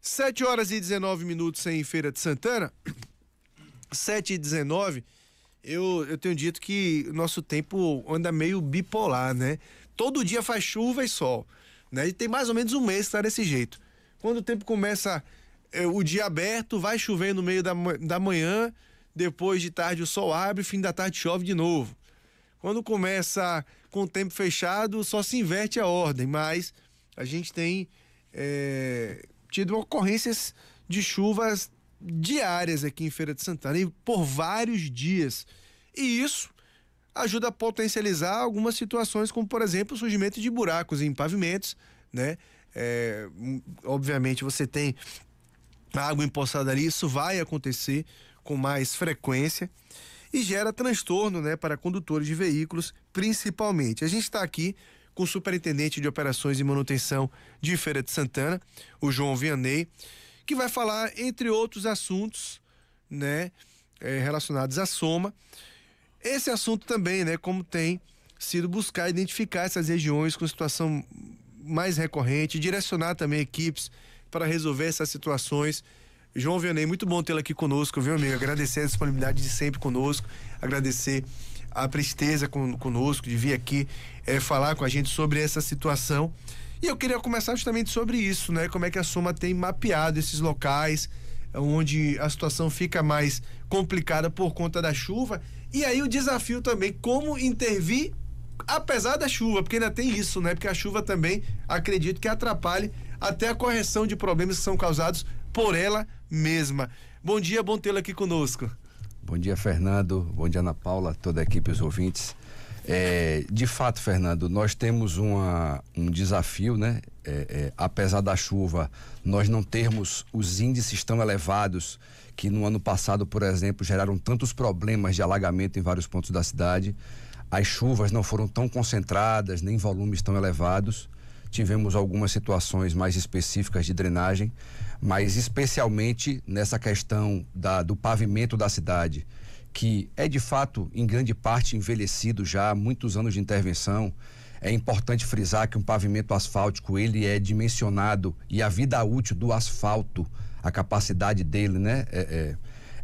7h19 em Feira de Santana. 7h19. Eu tenho dito que o nosso tempo anda meio bipolar, né? Todo dia faz chuva e sol, né? E tem mais ou menos um mês que tá desse jeito. Quando o tempo começa o dia aberto, vai chover no meio da manhã, depois de tarde o sol abre, fim da tarde chove de novo. Quando começa com o tempo fechado, só se inverte a ordem, mas a gente tem tido ocorrências de chuvas diárias aqui em Feira de Santana e por vários dias. E isso ajuda a potencializar algumas situações, como por exemplo o surgimento de buracos em pavimentos, né? Obviamente você tem água empoçada ali, isso vai acontecer com mais frequência e gera transtorno, né, para condutores de veículos, principalmente. A gente está aqui com o superintendente de operações e manutenção de Feira de Santana, o João Vianney, que vai falar, entre outros assuntos, né, relacionados à Soma. Esse assunto também, né, como tem sido buscar identificar essas regiões com situação mais recorrente, direcionar também equipes para resolver essas situações. João Vianney, muito bom tê-lo aqui conosco, viu, amigo? Agradecer a disponibilidade de sempre conosco, agradecer a presteza conosco de vir aqui falar com a gente sobre essa situação. E eu queria começar justamente sobre isso, né? Como é que a Soma tem mapeado esses locais onde a situação fica mais complicada por conta da chuva, e aí o desafio também, como intervir apesar da chuva, porque ainda tem isso, né? Porque a chuva também, acredito que atrapalhe até a correção de problemas que são causados por ela mesma. Bom dia, bom tê-lo aqui conosco. Bom dia, Fernando, bom dia, Ana Paula, toda a equipe, os ouvintes. De fato, Fernando, nós temos um desafio, né? Apesar da chuva, nós não termos os índices tão elevados que no ano passado, por exemplo, geraram tantos problemas de alagamento em vários pontos da cidade. As chuvas não foram tão concentradas, nem volumes tão elevados. Tivemos algumas situações mais específicas de drenagem, mas especialmente nessa questão do pavimento da cidade, que é de fato em grande parte envelhecido já há muitos anos de intervenção. É importante frisar que um pavimento asfáltico, ele é dimensionado, e a vida útil do asfalto, a capacidade dele, né,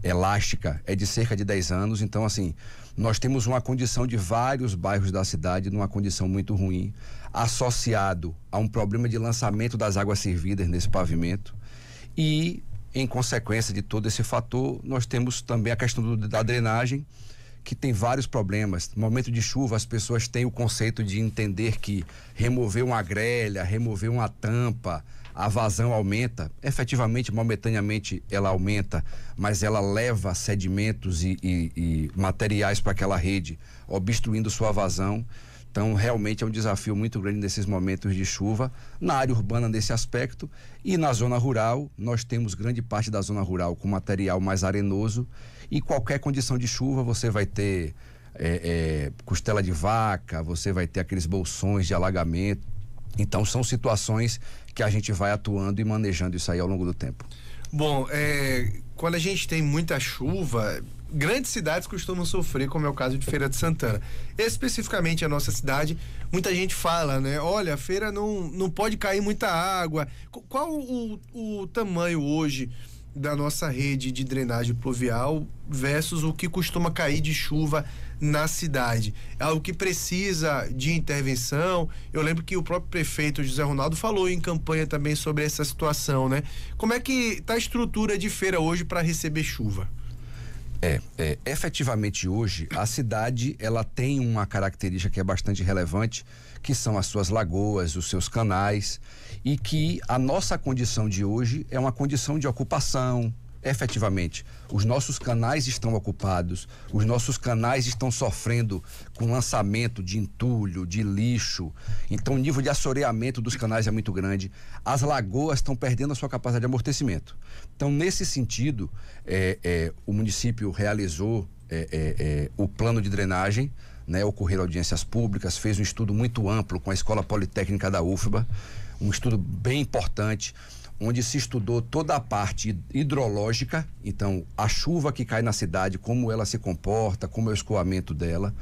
elástica, é de cerca de 10 anos. Então, assim, nós temos uma condição de vários bairros da cidade numa condição muito ruim, associado a um problema de lançamento das águas servidas nesse pavimento. E, em consequência de todo esse fator, nós temos também a questão da drenagem, que tem vários problemas. No momento de chuva, as pessoas têm o conceito de entender que remover uma grelha, remover uma tampa, a vazão aumenta. Efetivamente, momentaneamente, ela aumenta, mas ela leva sedimentos e materiais para aquela rede, obstruindo sua vazão. Então, realmente é um desafio muito grande nesses momentos de chuva, na área urbana nesse aspecto, e na zona rural, nós temos grande parte da zona rural com material mais arenoso, e qualquer condição de chuva você vai ter costela de vaca, você vai ter aqueles bolsões de alagamento. Então, são situações que a gente vai atuando e manejando isso aí ao longo do tempo. Bom, quando a gente tem muita chuva, grandes cidades costumam sofrer, como é o caso de Feira de Santana. Especificamente a nossa cidade, muita gente fala, né? Olha, a feira não pode cair muita água. Qual o tamanho hoje da nossa rede de drenagem pluvial versus o que costuma cair de chuva na cidade? É algo que precisa de intervenção. Eu lembro que o próprio prefeito José Ronaldo falou em campanha também sobre essa situação, né? Como é que está a estrutura de feira hoje para receber chuva? Efetivamente hoje a cidade ela tem uma característica que é bastante relevante, que são as suas lagoas, os seus canais, e que a nossa condição de hoje é uma condição de ocupação. Efetivamente, os nossos canais estão ocupados, os nossos canais estão sofrendo com lançamento de entulho, de lixo. Então o nível de assoreamento dos canais é muito grande. As lagoas estão perdendo a sua capacidade de amortecimento. Então, nesse sentido, o município realizou o plano de drenagem, né? Ocorreram audiências públicas, fez um estudo muito amplo com a Escola Politécnica da UFBA, um estudo bem importante, onde se estudou toda a parte hidrológica. Então, a chuva que cai na cidade, como ela se comporta, como é o escoamento dela.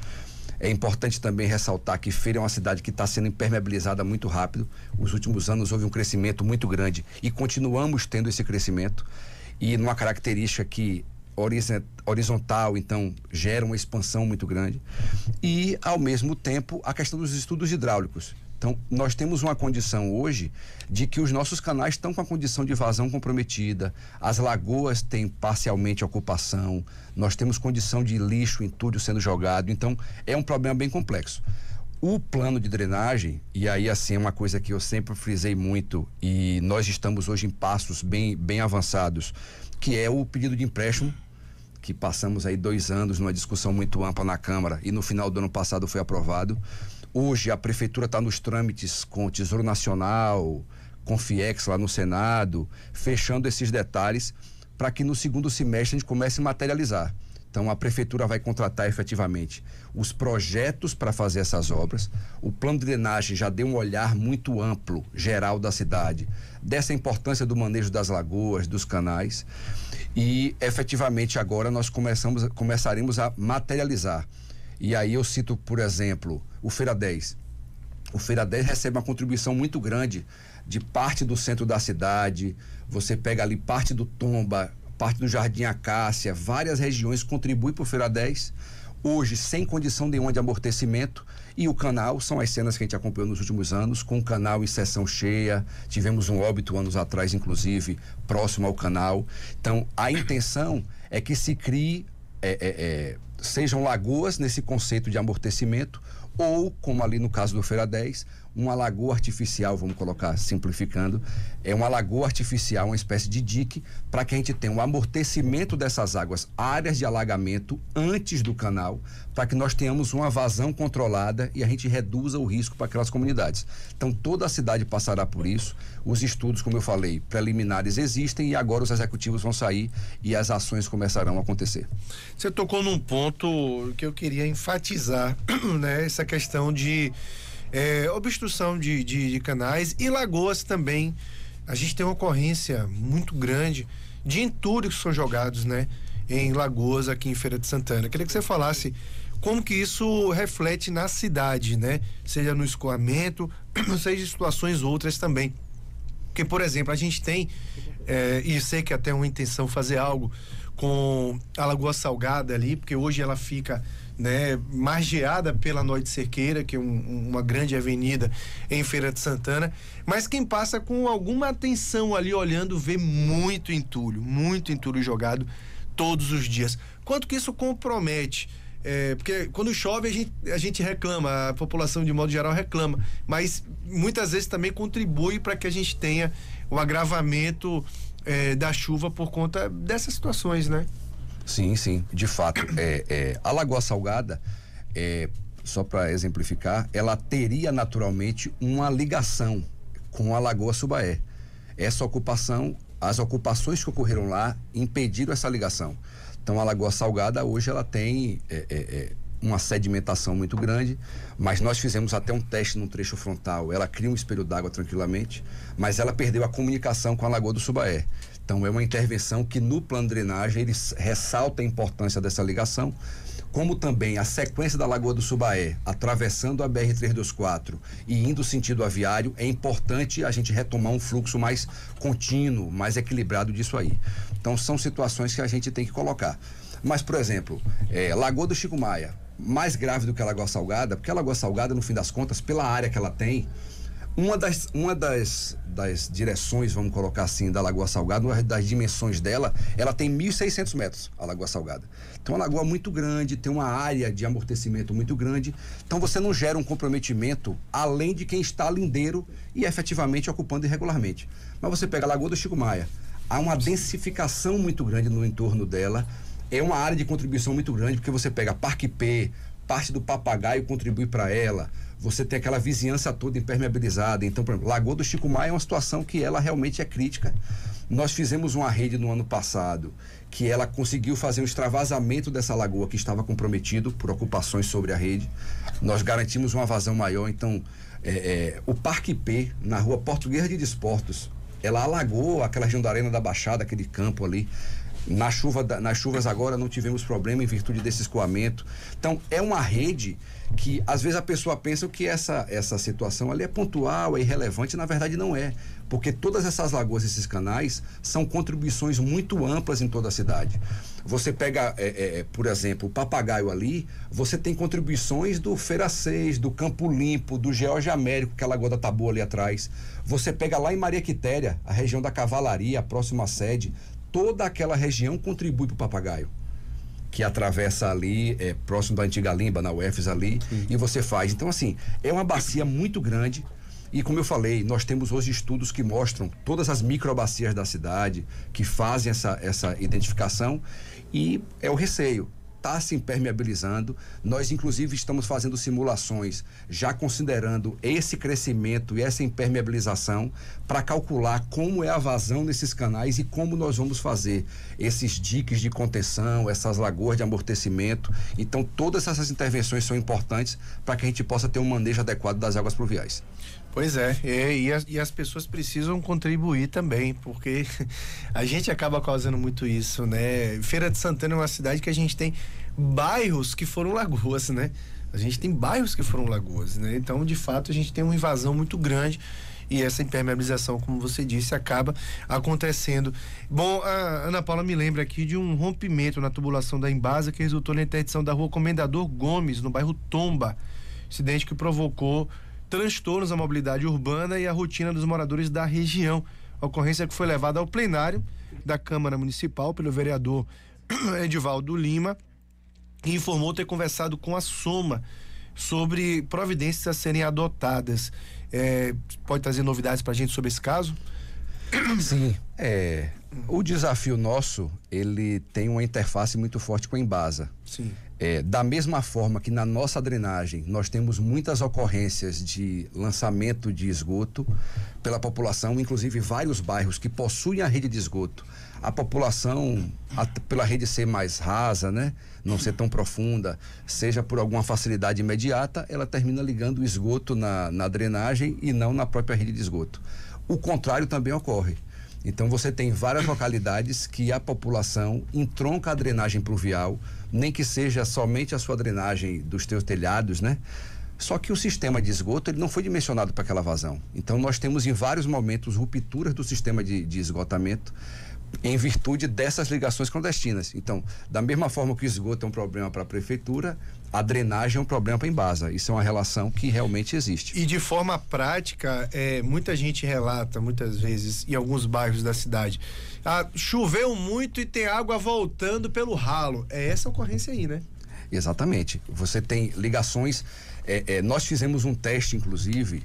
É importante também ressaltar que Feira é uma cidade que está sendo impermeabilizada muito rápido. Os últimos anos houve um crescimento muito grande e continuamos tendo esse crescimento, e numa característica que horizontal, então gera uma expansão muito grande, e ao mesmo tempo a questão dos estudos hidráulicos. Então, nós temos uma condição hoje de que os nossos canais estão com a condição de vazão comprometida, as lagoas têm parcialmente ocupação, nós temos condição de lixo, entulho sendo jogado, então é um problema bem complexo. O plano de drenagem, e aí assim é uma coisa que eu sempre frisei muito, e nós estamos hoje em passos bem avançados, que é o pedido de empréstimo, que passamos aí 2 anos numa discussão muito ampla na Câmara e no final do ano passado foi aprovado. Hoje a Prefeitura está nos trâmites com o Tesouro Nacional, com o FIEX lá no Senado, fechando esses detalhes para que no segundo semestre a gente comece a materializar. Então a Prefeitura vai contratar efetivamente os projetos para fazer essas obras. O plano de drenagem já deu um olhar muito amplo, geral da cidade, dessa importância do manejo das lagoas, dos canais, e efetivamente agora nós começaremos a materializar. E aí eu cito, por exemplo, o Feira 10. O Feira 10 recebe uma contribuição muito grande de parte do centro da cidade. Você pega ali parte do Tomba, parte do Jardim Acácia, várias regiões contribuem para o Feira 10, hoje sem condição nenhuma de amortecimento. E o canal, são as cenas que a gente acompanhou nos últimos anos, com o canal em seção cheia, tivemos um óbito anos atrás, inclusive, próximo ao canal. Então, a intenção é que se crie, sejam lagoas nesse conceito de amortecimento, ou, como ali no caso do Feira 10, uma lagoa artificial, vamos colocar simplificando, é uma lagoa artificial, uma espécie de dique, para que a gente tenha um amortecimento dessas águas, áreas de alagamento antes do canal, para que nós tenhamos uma vazão controlada e a gente reduza o risco para aquelas comunidades. Então toda a cidade passará por isso. Os estudos, como eu falei, preliminares existem e agora os executivos vão sair e as ações começarão a acontecer. Você tocou num ponto que eu queria enfatizar, né? Essa questão de obstrução de canais e lagoas também. A gente tem uma ocorrência muito grande de entulhos que são jogados, né, em lagoas aqui em Feira de Santana. Queria que você falasse como que isso reflete na cidade, né? Seja no escoamento, seja em situações outras também. Porque, por exemplo, a gente tem, e sei que até é uma intenção fazer algo com a Lagoa Salgada ali, porque hoje ela fica, né, margeada pela Noite Cerqueira, que é uma grande avenida em Feira de Santana, mas quem passa com alguma atenção ali olhando vê muito entulho jogado todos os dias. Quanto que isso compromete? Porque quando chove a gente reclama, a população de modo geral reclama, mas muitas vezes também contribui para que a gente tenha o agravamento da chuva por conta dessas situações, né? Sim, de fato. A Lagoa Salgada, só para exemplificar, ela teria naturalmente uma ligação com a Lagoa Subaé. Essa ocupação, as ocupações que ocorreram lá impediram essa ligação. Então a Lagoa Salgada hoje ela tem uma sedimentação muito grande, mas nós fizemos até um teste no trecho frontal. Ela cria um espelho d'água tranquilamente, mas ela perdeu a comunicação com a Lagoa do Subaé. Então é uma intervenção que no plano de drenagem ele ressalta a importância dessa ligação, como também a sequência da Lagoa do Subaé, atravessando a BR-324 e indo sentido aviário, é importante a gente retomar um fluxo mais contínuo, mais equilibrado disso aí. Então são situações que a gente tem que colocar. Mas, por exemplo, Lagoa do Chico Maia, mais grave do que a Lagoa Salgada, porque a Lagoa Salgada, no fim das contas, pela área que ela tem, uma das direções, vamos colocar assim, da Lagoa Salgada, uma das dimensões dela, ela tem 1.600 metros, a Lagoa Salgada. Então, é uma lagoa muito grande, tem uma área de amortecimento muito grande, então você não gera um comprometimento além de quem está lindeiro e efetivamente ocupando irregularmente. Mas você pega a Lagoa do Chico Maia, há uma densificação muito grande no entorno dela, é uma área de contribuição muito grande, porque você pega Parque P, parte do Papagaio contribui para ela, você tem aquela vizinhança toda impermeabilizada. Então, por exemplo, Lagoa do Chico Maia é uma situação que ela realmente é crítica. Nós fizemos uma rede no ano passado que ela conseguiu fazer um extravasamento dessa lagoa que estava comprometido por ocupações sobre a rede. Nós garantimos uma vazão maior. Então, o Parque P, na rua Portuguesa de Desportos, ela alagou aquela região da Arena da Baixada, aquele campo ali. Nas chuvas agora não tivemos problema em virtude desse escoamento. Então, é uma rede que, às vezes, a pessoa pensa que essa situação ali é pontual, é irrelevante, na verdade não é. Porque todas essas lagoas, esses canais, são contribuições muito amplas em toda a cidade. Você pega, por exemplo, o Papagaio ali, você tem contribuições do Feira 6, do Campo Limpo, do George Américo, que é a Lagoa da Taboa ali atrás. Você pega lá em Maria Quitéria, a região da Cavalaria, a próxima sede, toda aquela região contribui para o Papagaio, que atravessa ali, próximo da antiga Limba, na UFES ali, e você faz. Então, assim, é uma bacia muito grande. E como eu falei, nós temos hoje estudos que mostram todas as microbacias da cidade, que fazem essa identificação, e é o receio. Está se impermeabilizando. Nós, inclusive, estamos fazendo simulações, já considerando esse crescimento e essa impermeabilização, para calcular como é a vazão nesses canais e como nós vamos fazer esses diques de contenção, essas lagoas de amortecimento. Então, todas essas intervenções são importantes para que a gente possa ter um manejo adequado das águas pluviais. Pois é, e as pessoas precisam contribuir também, porque a gente acaba causando muito isso, né? Feira de Santana é uma cidade que a gente tem bairros que foram lagoas, né? A gente tem bairros que foram lagoas, né? Então, de fato, a gente tem uma invasão muito grande e essa impermeabilização, como você disse, acaba acontecendo. Bom, a Ana Paula me lembra aqui de um rompimento na tubulação da Embasa que resultou na interdição da rua Comendador Gomes, no bairro Tomba. Acidente que provocou transtornos à mobilidade urbana e à rotina dos moradores da região. A ocorrência que foi levada ao plenário da Câmara Municipal pelo vereador Edivaldo Lima e informou ter conversado com a Soma sobre providências a serem adotadas. Pode trazer novidades para a gente sobre esse caso? Sim, o desafio nosso, ele tem uma interface muito forte com a Embasa. Sim. Da mesma forma que na nossa drenagem nós temos muitas ocorrências de lançamento de esgoto pela população, inclusive vários bairros que possuem a rede de esgoto. A população, pela rede ser mais rasa, né, não ser tão profunda, seja por alguma facilidade imediata, ela termina ligando o esgoto na drenagem e não na própria rede de esgoto. O contrário também ocorre. Então você tem várias localidades que a população entronca a drenagem pluvial, nem que seja somente a sua drenagem dos teus telhados, né? Só que o sistema de esgoto, ele não foi dimensionado para aquela vazão. Então nós temos em vários momentos rupturas do sistema de esgotamento em virtude dessas ligações clandestinas. Então, da mesma forma que o esgoto é um problema para a prefeitura, a drenagem é um problema para a Embasa. Isso é uma relação que realmente existe. E de forma prática, muita gente relata, muitas vezes, em alguns bairros da cidade, choveu muito e tem água voltando pelo ralo. É essa ocorrência aí, né? Exatamente. Você tem ligações. Nós fizemos um teste, inclusive,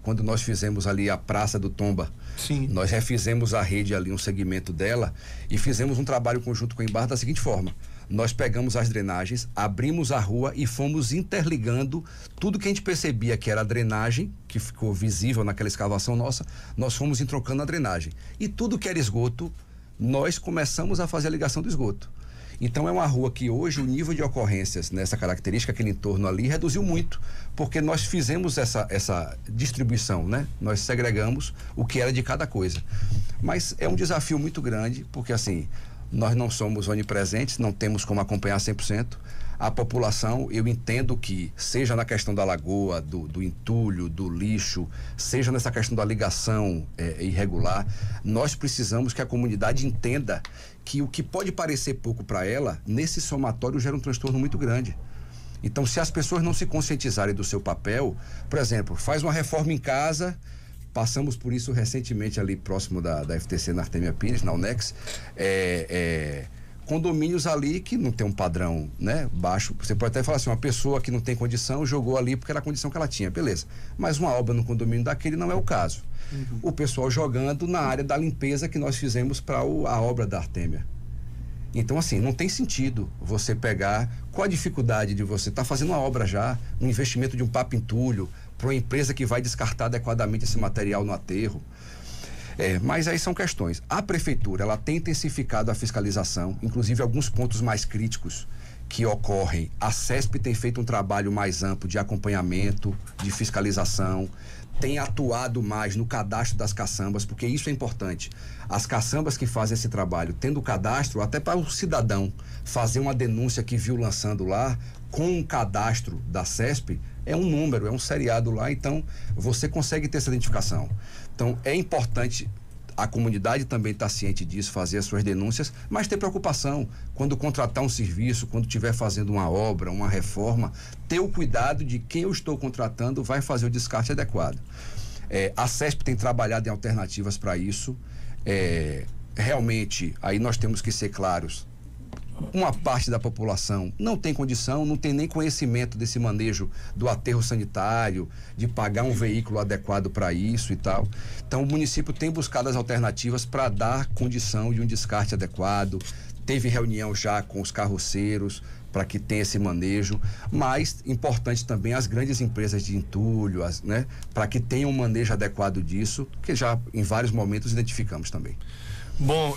quando nós fizemos ali a Praça do Tomba. Sim. Nós refizemos a rede ali, um segmento dela, e fizemos um trabalho conjunto com a Embasa da seguinte forma: nós pegamos as drenagens, abrimos a rua e fomos interligando tudo que a gente percebia que era a drenagem, que ficou visível naquela escavação nossa, nós fomos entrocando a drenagem. E tudo que era esgoto, nós começamos a fazer a ligação do esgoto. Então é uma rua que hoje o nível de ocorrências nessa característica, aquele entorno ali, reduziu muito, porque nós fizemos essa distribuição, né? Nós segregamos o que era de cada coisa. Mas é um desafio muito grande, porque assim, nós não somos onipresentes, não temos como acompanhar 100%. A população, eu entendo que, seja na questão da lagoa, do entulho, do lixo, seja nessa questão da ligação irregular, nós precisamos que a comunidade entenda que o que pode parecer pouco para ela, nesse somatório gera um transtorno muito grande. Então, se as pessoas não se conscientizarem do seu papel, por exemplo, faz uma reforma em casa, passamos por isso recentemente ali próximo da FTC na Artemia Pires, na Unex, condomínios ali que não tem um padrão, né, baixo. Você pode até falar assim, uma pessoa que não tem condição jogou ali porque era a condição que ela tinha, beleza. Mas uma obra no condomínio daquele não é o caso. Uhum. O pessoal jogando na área da limpeza que nós fizemos para a obra da Artemia. Então, assim, não tem sentido você pegar, qual a dificuldade de você estar fazendo uma obra já, um investimento de um papo entulho, para uma empresa que vai descartar adequadamente esse material no aterro. Mas aí são questões. A prefeitura, ela tem intensificado a fiscalização, inclusive alguns pontos mais críticos que ocorrem. A CESP tem feito um trabalho mais amplo de acompanhamento, de fiscalização, tem atuado mais no cadastro das caçambas, porque isso é importante. As caçambas que fazem esse trabalho, tendo o cadastro, até para o cidadão fazer uma denúncia que viu lançando lá, com o cadastro da CESP, é um número, é um seriado lá, então você consegue ter essa identificação. Então é importante a comunidade também estar ciente disso, fazer as suas denúncias, mas ter preocupação quando contratar um serviço, quando estiver fazendo uma obra, uma reforma, ter o cuidado de quem eu estou contratando vai fazer o descarte adequado. A CESP tem trabalhado em alternativas para isso. Realmente, aí nós temos que ser claros, uma parte da população não tem condição, não tem nem conhecimento desse manejo do aterro sanitário, de pagar um veículo adequado para isso e tal. Então o município tem buscado as alternativas para dar condição de um descarte adequado. Teve reunião já com os carroceiros para que tenha esse manejo, mas importante também as grandes empresas de entulho, né, para que tenham um manejo adequado disso, que já em vários momentos identificamos também. Bom,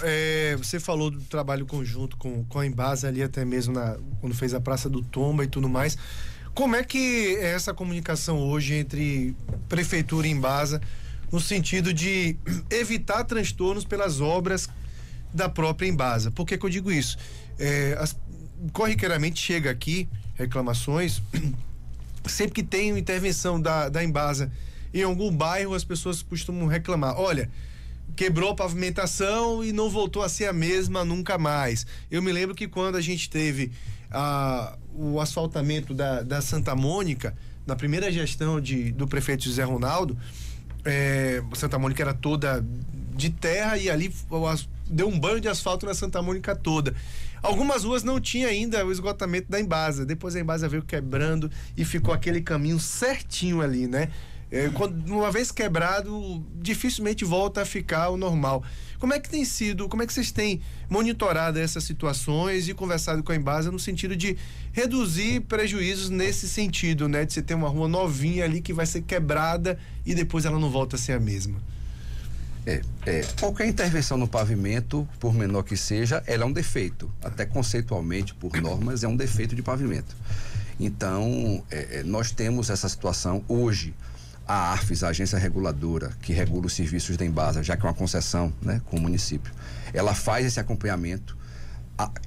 você falou do trabalho conjunto com a Embasa ali até mesmo quando fez a Praça do Tomba e tudo mais. Como é que é essa comunicação hoje entre Prefeitura e Embasa no sentido de evitar transtornos pelas obras da própria Embasa? Por que eu digo isso? Corriqueiramente chega aqui reclamações, sempre que tem uma intervenção da Embasa em algum bairro, as pessoas costumam reclamar, olha, quebrou a pavimentação e não voltou a ser a mesma nunca mais. Eu me lembro que quando a gente teve o asfaltamento da Santa Mônica, na primeira gestão do prefeito José Ronaldo, Santa Mônica era toda de terra e ali deu um banho de asfalto na Santa Mônica toda. Algumas ruas não tinha ainda o esgotamento da Embasa. Depois a Embasa veio quebrando e ficou aquele caminho certinho ali, né? Uma vez quebrado, dificilmente volta a ficar o normal. Como é que tem sido, como é que vocês têm monitorado essas situações e conversado com a Embasa no sentido de reduzir prejuízos nesse sentido, né? De você ter uma rua novinha ali que vai ser quebrada e depois ela não volta a ser a mesma. Qualquer intervenção no pavimento, por menor que seja, ela é um defeito. Até conceitualmente, por normas, é um defeito de pavimento. Então, nós temos essa situação hoje. A ARFES, a agência reguladora que regula os serviços da Embasa, já que é uma concessão, né, com o município, ela faz esse acompanhamento.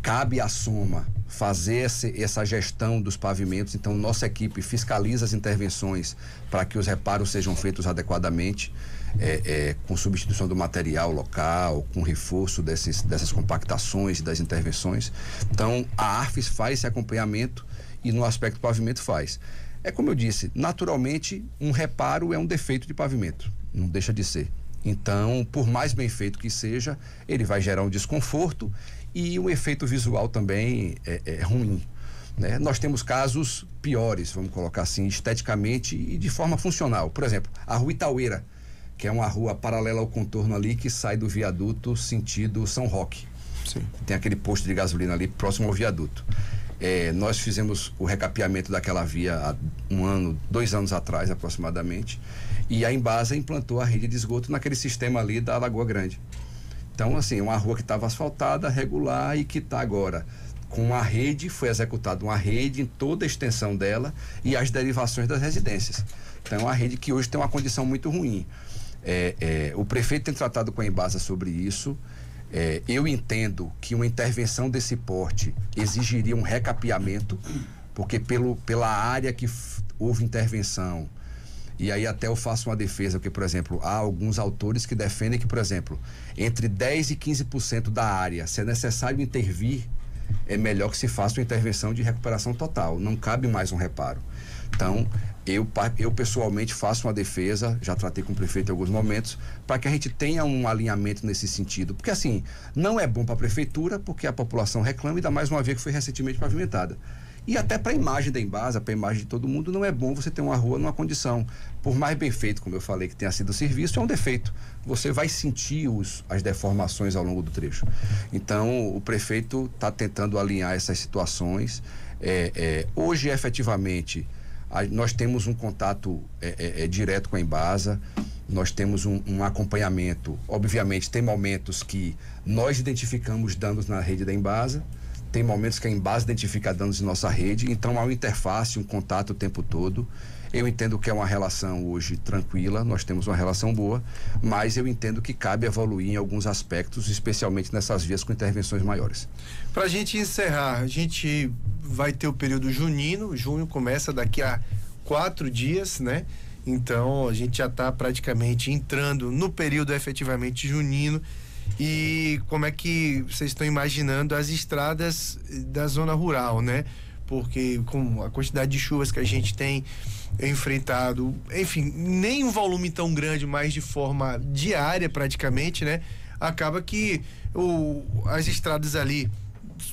Cabe à SOMA fazer essa gestão dos pavimentos. Então nossa equipe fiscaliza as intervenções para que os reparos sejam feitos adequadamente, com substituição do material local, com reforço dessas compactações e das intervenções. Então a ARFES faz esse acompanhamento e no aspecto do pavimento faz. Como eu disse, naturalmente um reparo é um defeito de pavimento, não deixa de ser. Então, por mais bem feito que seja, ele vai gerar um desconforto e o efeito visual também é ruim, né? Nós temos casos piores, vamos colocar assim, esteticamente e de forma funcional. Por exemplo, a Rua Itaueira, que é uma rua paralela ao contorno ali que sai do viaduto sentido São Roque. Sim. Tem aquele posto de gasolina ali próximo ao viaduto. Nós fizemos o recapeamento daquela via há 2 anos atrás aproximadamente, e a Embasa implantou a rede de esgoto naquele sistema ali da Lagoa Grande. Então, assim, uma rua que estava asfaltada, regular, e que está agora com uma rede, foi executada uma rede em toda a extensão dela e as derivações das residências. Então, é uma rede que hoje tem uma condição muito ruim. O prefeito tem tratado com a Embasa sobre isso. Eu entendo que uma intervenção desse porte exigiria um recapeamento, porque pela área que houve intervenção, e aí até eu faço uma defesa, porque, por exemplo, há alguns autores que defendem que, por exemplo, entre 10% e 15% da área, se é necessário intervir, é melhor que se faça uma intervenção de recuperação total, não cabe mais um reparo. Então, eu pessoalmente faço uma defesa, já tratei com o prefeito em alguns momentos, para que a gente tenha um alinhamento nesse sentido. Porque assim, não é bom para a prefeitura, porque a população reclama, ainda mais uma via que foi recentemente pavimentada. E até para a imagem da Embasa, para a imagem de todo mundo, não é bom você ter uma rua numa condição, por mais bem feito, como eu falei, que tenha sido o serviço, é um defeito. Você vai sentir as deformações ao longo do trecho. Então, o prefeito está tentando alinhar essas situações. Hoje, efetivamente, nós temos um contato direto com a Embasa, nós temos um acompanhamento. Obviamente, tem momentos que nós identificamos danos na rede da Embasa, tem momentos que a Embasa identifica danos em nossa rede, então há uma interface, um contato o tempo todo. Eu entendo que é uma relação hoje tranquila, nós temos uma relação boa, mas eu entendo que cabe evoluir em alguns aspectos, especialmente nessas vias com intervenções maiores. Para a gente encerrar, a gente vai ter o período junino, junho começa daqui a 4 dias, né? Então a gente já está praticamente entrando no período efetivamente junino. E como é que vocês estão imaginando as estradas da zona rural, né? Porque com a quantidade de chuvas que a gente tem enfrentado, enfim, nem um volume tão grande, mas de forma diária praticamente, né? Acaba que as estradas ali,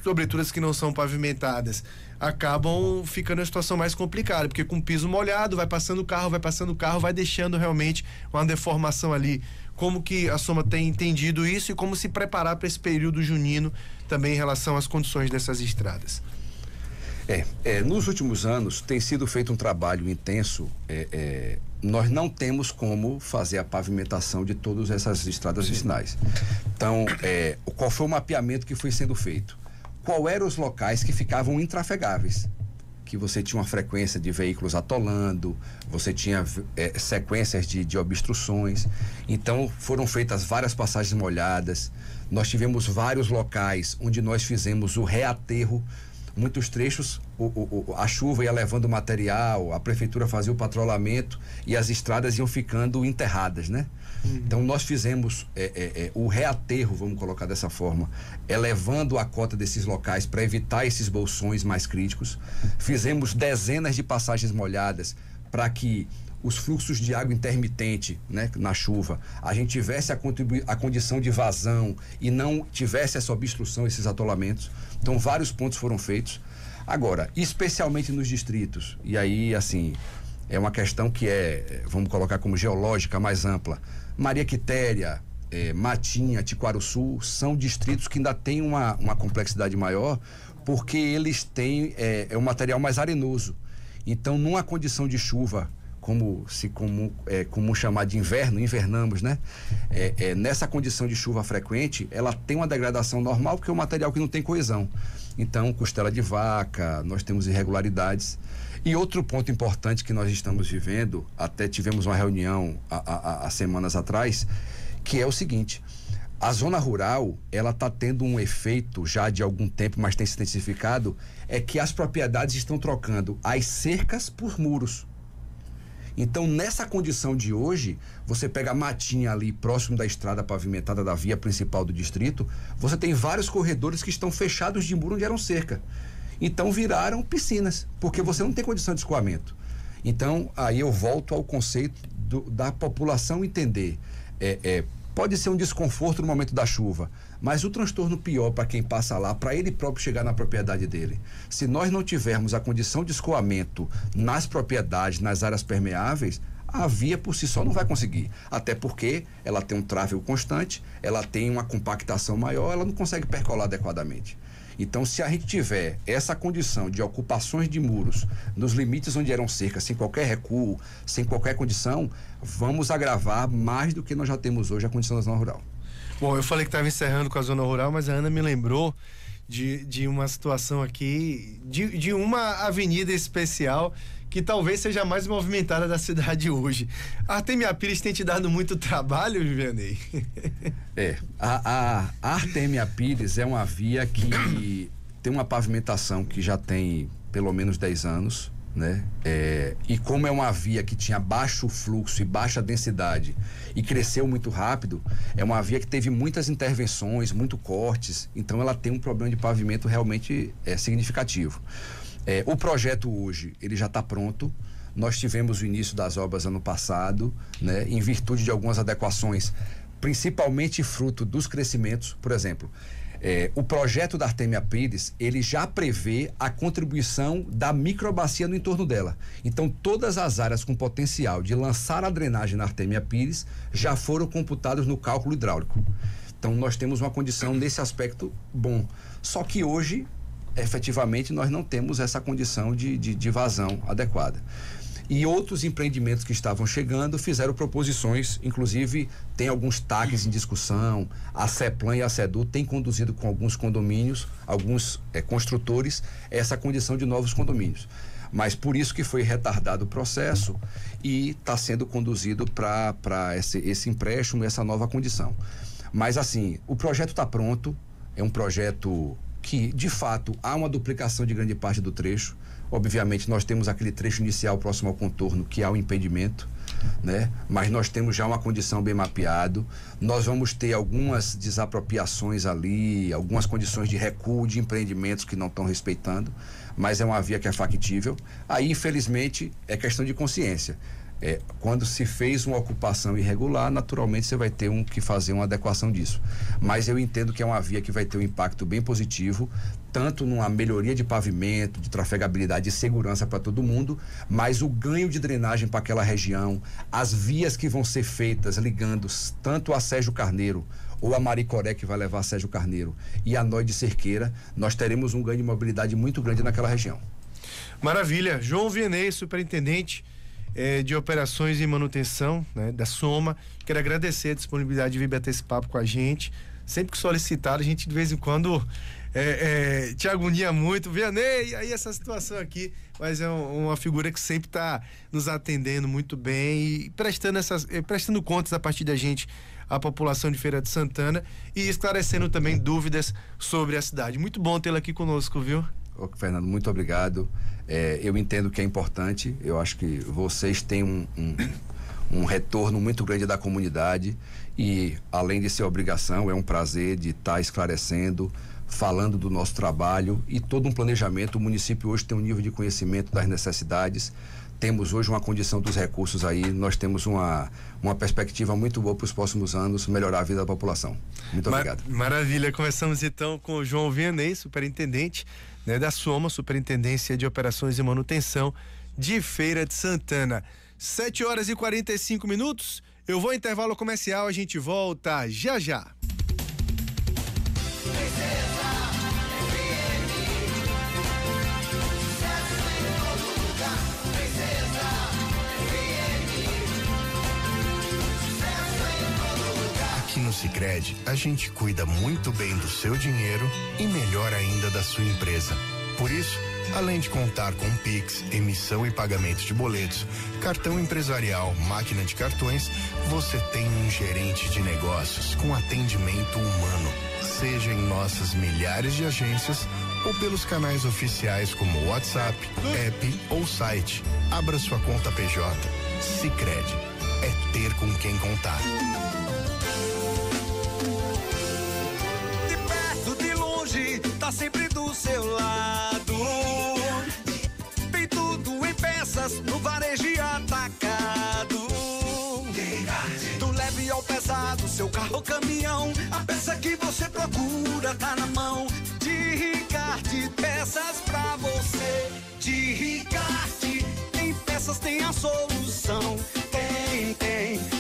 sobretudo as que não são pavimentadas, acabam ficando a situação mais complicada, porque com piso molhado, vai passando o carro, vai deixando realmente uma deformação ali. Como que a Soma tem entendido isso e como se preparar para esse período junino também em relação às condições dessas estradas? Nos últimos anos tem sido feito um trabalho intenso. Nós não temos como fazer a pavimentação de todas essas estradas vicinais. Então, qual foi o mapeamento que foi sendo feito? Qual eram os locais que ficavam intrafegáveis? Que você tinha uma frequência de veículos atolando, você tinha sequências de obstruções. Então foram feitas várias passagens molhadas. Nós tivemos vários locais onde nós fizemos o reaterro. Muitos trechos a chuva ia levando material, a prefeitura fazia o patrulhamento e as estradas iam ficando enterradas, né? Então nós fizemos o reaterro, vamos colocar dessa forma, elevando a cota desses locais para evitar esses bolsões mais críticos. Fizemos dezenas de passagens molhadas para que os fluxos de água intermitente, né, na chuva, a gente tivesse a condição de vazão e não tivesse essa obstrução, esses atolamentos. Então vários pontos foram feitos. Agora, especialmente nos distritos, e aí assim, é uma questão que vamos colocar como geológica mais ampla. Maria Quitéria, Matinha, Tiquaruçu, são distritos que ainda têm uma complexidade maior, porque eles têm um material mais arenoso. Então, numa condição de chuva, como chamar de inverno, invernamos, né? Nessa condição de chuva frequente, ela tem uma degradação normal, porque é um material que não tem coesão. Então, costela de vaca, nós temos irregularidades. E outro ponto importante que nós estamos vivendo, até tivemos uma reunião há semanas atrás, que é o seguinte: a zona rural, ela está tendo um efeito já de algum tempo, mas tem se intensificado, é que as propriedades estão trocando as cercas por muros. Então, nessa condição de hoje, você pega a Matinha ali próximo da estrada pavimentada da via principal do distrito, você tem vários corredores que estão fechados de muro onde eram cerca. Então viraram piscinas, porque você não tem condição de escoamento. Então, aí eu volto ao conceito da população entender. Pode ser um desconforto no momento da chuva, mas o transtorno pior para quem passa lá, para ele próprio chegar na propriedade dele. Se nós não tivermos a condição de escoamento nas propriedades, nas áreas permeáveis, a via por si só não vai conseguir. Até porque ela tem um tráfego constante, ela tem uma compactação maior, ela não consegue percolar adequadamente. Então, se a gente tiver essa condição de ocupações de muros nos limites onde eram cercas, sem qualquer recuo, sem qualquer condição, vamos agravar mais do que nós já temos hoje a condição da zona rural. Bom, eu falei que estava encerrando com a zona rural, mas a Ana me lembrou de uma situação aqui, de uma avenida especial que talvez seja a mais movimentada da cidade hoje. A Artemia Pires tem te dado muito trabalho, Vivianei? A Artemia Pires é uma via que tem uma pavimentação que já tem pelo menos 10 anos, né? E como é uma via que tinha baixo fluxo e baixa densidade e cresceu muito rápido, é uma via que teve muitas intervenções, muito cortes, então ela tem um problema de pavimento realmente significativo. O projeto hoje, ele já está pronto. Nós tivemos o início das obras ano passado, né? Em virtude de algumas adequações, principalmente fruto dos crescimentos. Por exemplo, o projeto da Artemia Pires, ele já prevê a contribuição da microbacia no entorno dela. Então, todas as áreas com potencial de lançar a drenagem na Artemia Pires já foram computadas no cálculo hidráulico. Então, nós temos uma condição nesse aspecto bom. Só que hoje, efetivamente, nós não temos essa condição de vazão adequada. E outros empreendimentos que estavam chegando fizeram proposições, inclusive tem alguns TACs em discussão, a CEPLAN e a CEDU têm conduzido com alguns condomínios, alguns construtores, essa condição de novos condomínios. Mas por isso que foi retardado o processo e está sendo conduzido para esse empréstimo, essa nova condição. Mas assim, o projeto está pronto, é um projeto que, de fato, há uma duplicação de grande parte do trecho. Obviamente, nós temos aquele trecho inicial próximo ao contorno, que há o impedimento, né? Mas nós temos já uma condição bem mapeado. Nós vamos ter algumas desapropriações ali, algumas condições de recuo de empreendimentos que não estão respeitando, mas é uma via que é factível. Aí, infelizmente, é questão de consciência. Quando se fez uma ocupação irregular, naturalmente você vai ter que fazer uma adequação disso. Mas eu entendo que é uma via que vai ter um impacto bem positivo, tanto numa melhoria de pavimento, de trafegabilidade e segurança para todo mundo, mas o ganho de drenagem para aquela região, as vias que vão ser feitas ligando tanto a Sérgio Carneiro ou a Maricoré, que vai levar a Sérgio Carneiro, e a Nó de Cerqueira, nós teremos um ganho de mobilidade muito grande naquela região. Maravilha. João Vianney, superintendente de operações e manutenção, né, da Soma. Quero agradecer a disponibilidade de vir bater esse papo com a gente. Sempre que solicitado, a gente de vez em quando te agonia muito. Vianney, aí essa situação aqui, mas é uma figura que sempre está nos atendendo muito bem e prestando contas a partir da gente à população de Feira de Santana e esclarecendo também dúvidas sobre a cidade. Muito bom tê-la aqui conosco, viu? Fernando, muito obrigado. Eu entendo que é importante, eu acho que vocês têm um retorno muito grande da comunidade e, além de ser obrigação, é um prazer de estar esclarecendo, falando do nosso trabalho e todo um planejamento. O município hoje tem um nível de conhecimento das necessidades, temos hoje uma condição dos recursos aí, nós temos uma perspectiva muito boa para os próximos anos, melhorar a vida da população. Muito obrigado. Maravilha, começamos então com o João Vianney, superintendente, né, da Soma, Superintendência de Operações e Manutenção de Feira de Santana. 7h45, eu vou ao intervalo comercial, a gente volta já já. Aqui no Sicredi, a gente cuida muito bem do seu dinheiro e melhor ainda da sua empresa. Por isso, além de contar com Pix, emissão e pagamento de boletos, cartão empresarial, máquina de cartões, você tem um gerente de negócios com atendimento humano, seja em nossas milhares de agências ou pelos canais oficiais como WhatsApp, app ou site. Abra sua conta PJ. Sicredi é ter com quem contar. Tá sempre do seu lado. Tem tudo em peças no varejo e atacado. Do leve ao pesado, seu carro ou caminhão, a peça que você procura tá na mão. De Ricarte, peças pra você. De Ricarte, tem peças, tem a solução. Tem.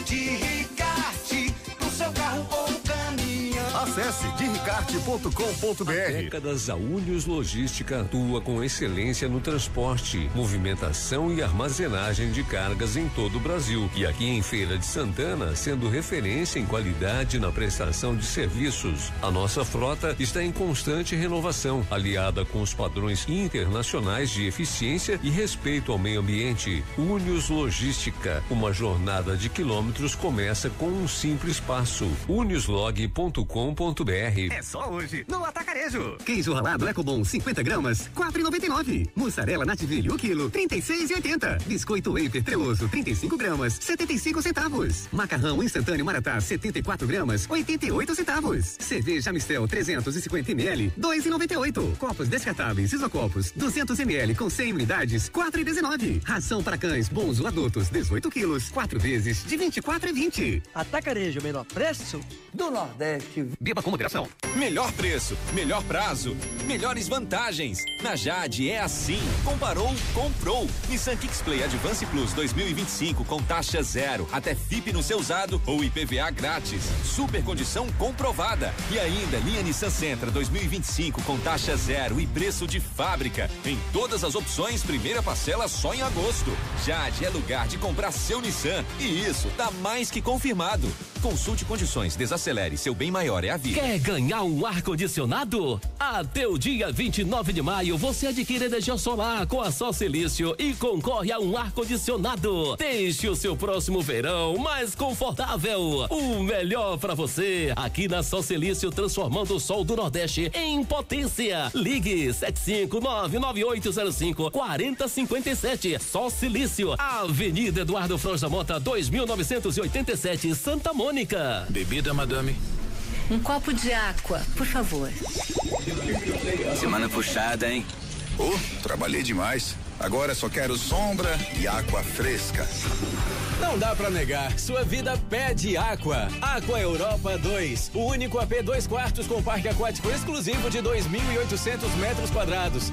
De Ricarte, no seu carro ou caminhão. Acesse diricarte.com.br. Há décadas, a Unius Logística atua com excelência no transporte, movimentação e armazenagem de cargas em todo o Brasil. E aqui em Feira de Santana, sendo referência em qualidade na prestação de serviços. A nossa frota está em constante renovação, aliada com os padrões internacionais de eficiência e respeito ao meio ambiente. Unius Logística, uma jornada de quilômetros começa com um simples passo. uniuslog.com.br. É só hoje, no Atacarejo. Queijo ralado Ecobom 50 gramas, 4,99. Mussarela Nativilho, o quilo, 36,80. Biscoito Wafer Treloso, 35 gramas, 75 centavos. Macarrão instantâneo Maratá, 74 gramas, 88 centavos. Cerveja Mistel 350 ml, 2,98. Copos descartáveis Isocopos, 200 ml com 100 unidades, 4,19. Ração para cães Bonzo adultos, 18 quilos, 4 vezes de 24,20. Atacarejo, menor preço do Nordeste. Beba com moderação. Melhor preço, melhor prazo, melhores vantagens. Na Jade é assim. Comparou, comprou. Nissan Kicks-Play Advance Plus 2025 com taxa zero, até FIP no seu usado ou IPVA grátis. Super condição comprovada. E ainda linha Nissan Sentra 2025 com taxa zero e preço de fábrica. Em todas as opções, primeira parcela só em agosto. Jade é lugar de comprar seu Nissan. E isso tá mais que confirmado. Consulte condições, desacelere, seu bem maior é a vida. Quer ganhar um ar-condicionado? A Deus No dia 29 de maio, você adquire energia solar com a Sol Silício e concorre a um ar-condicionado. Deixe o seu próximo verão mais confortável. O melhor para você, aqui na Sol Silício, transformando o sol do Nordeste em potência. Ligue 75998054057. Sol Silício, Avenida Eduardo Froza Mota, 2987, Santa Mônica. Bebida, madame? Um copo de água, por favor. Semana puxada, hein? Trabalhei demais. Agora só quero sombra e água fresca. Não dá pra negar, sua vida pede Aqua. Aqua Europa 2, o único AP 2 quartos com parque aquático exclusivo de 2.800 metros quadrados.